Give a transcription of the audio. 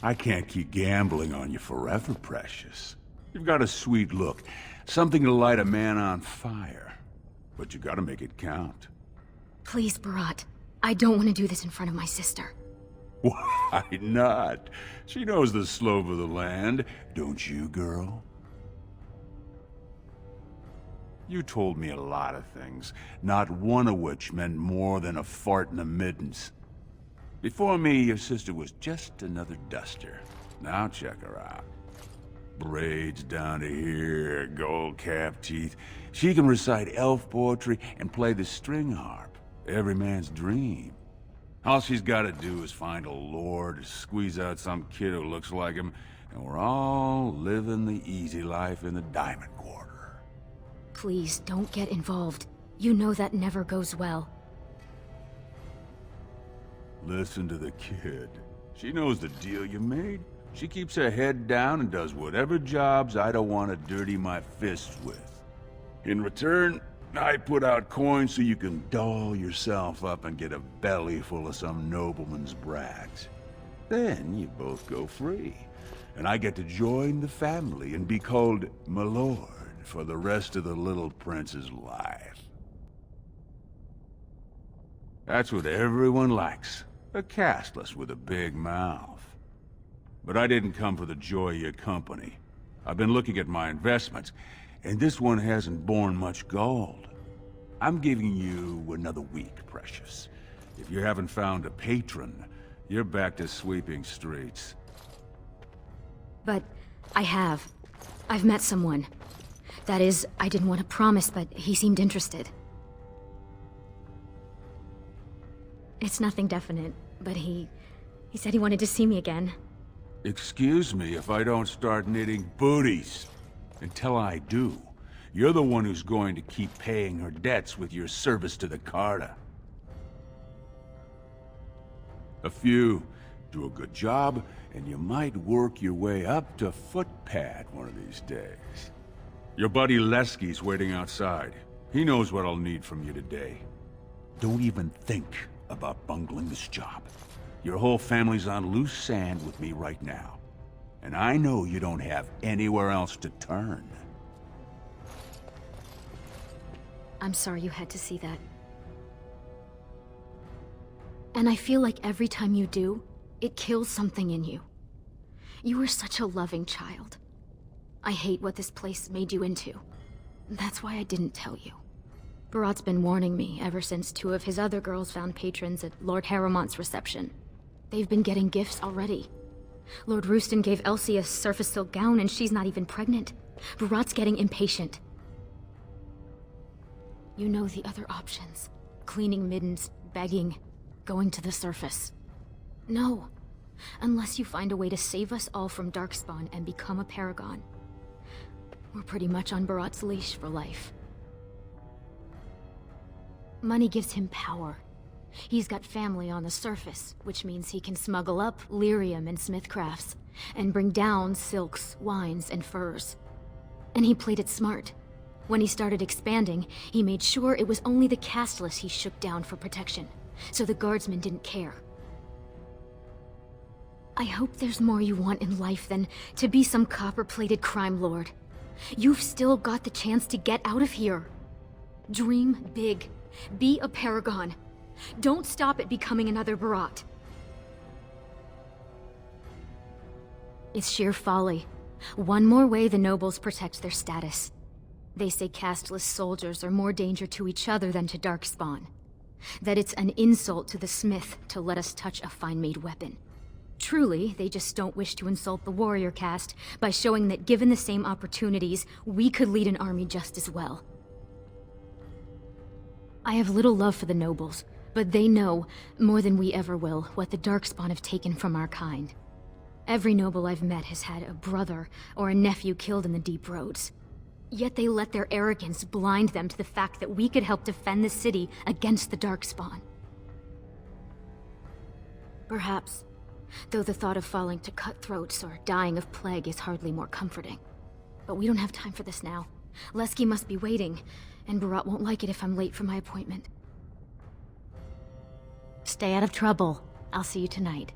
I can't keep gambling on you forever, Precious. You've got a sweet look, something to light a man on fire. But you gotta make it count. Please, Barat. I don't want to do this in front of my sister. Why not? She knows the slope of the land, don't you, girl? You told me a lot of things, not one of which meant more than a fart in the middens. Before me, your sister was just another duster. Now check her out. Braids down to here, gold-capped teeth. She can recite elf poetry and play the string harp. Every man's dream. All she's got to do is find a lord to squeeze out some kid who looks like him, and we're all living the easy life in the Diamond Quarter. Please, don't get involved. You know that never goes well. Listen to the kid. She knows the deal you made. She keeps her head down and does whatever jobs I don't want to dirty my fists with. In return, I put out coins so you can doll yourself up and get a belly full of some nobleman's brats. Then you both go free, and I get to join the family and be called my lord for the rest of the little prince's life. That's what everyone likes, a castless with a big mouth. But I didn't come for the joy of your company. I've been looking at my investments, and this one hasn't borne much gold. I'm giving you another week, Precious. If you haven't found a patron, you're back to sweeping streets. But I have. I've met someone. That is, I didn't want to promise, but he seemed interested. It's nothing definite, but he said he wanted to see me again. Excuse me if I don't start knitting booties. Until I do, you're the one who's going to keep paying her debts with your service to the Carta. A few do a good job, and you might work your way up to footpad one of these days. Your buddy Lesky's waiting outside. He knows what I'll need from you today. Don't even think about bungling this job. Your whole family's on loose sand with me right now. And I know you don't have anywhere else to turn. I'm sorry you had to see that. And I feel like every time you do, it kills something in you. You were such a loving child. I hate what this place made you into. That's why I didn't tell you. Barat's been warning me ever since 2 of his other girls found patrons at Lord Harrowmont's reception. They've been getting gifts already. Lord Rooston gave Elsie a surface silk gown and she's not even pregnant. Barat's getting impatient. You know the other options. Cleaning middens, begging, going to the surface. No. Unless you find a way to save us all from Darkspawn and become a paragon. We're pretty much on Barat's leash for life. Money gives him power. He's got family on the surface, which means he can smuggle up lyrium and smithcrafts, and bring down silks, wines, and furs. And he played it smart. When he started expanding, he made sure it was only the castless he shook down for protection, so the guardsmen didn't care. I hope there's more you want in life than to be some copper-plated crime lord. You've still got the chance to get out of here. Dream big. Be a paragon. Don't stop at becoming another Barat. It's sheer folly. One more way the nobles protect their status. They say casteless soldiers are more danger to each other than to Darkspawn. That it's an insult to the smith to let us touch a fine-made weapon. Truly, they just don't wish to insult the warrior caste by showing that given the same opportunities, we could lead an army just as well. I have little love for the nobles, but they know, more than we ever will, what the Darkspawn have taken from our kind. Every noble I've met has had a brother or a nephew killed in the deep roads. Yet they let their arrogance blind them to the fact that we could help defend the city against the Darkspawn. Perhaps, though the thought of falling to cutthroats or dying of plague is hardly more comforting. But we don't have time for this now. Lesky must be waiting, and Barat won't like it if I'm late for my appointment. Stay out of trouble. I'll see you tonight.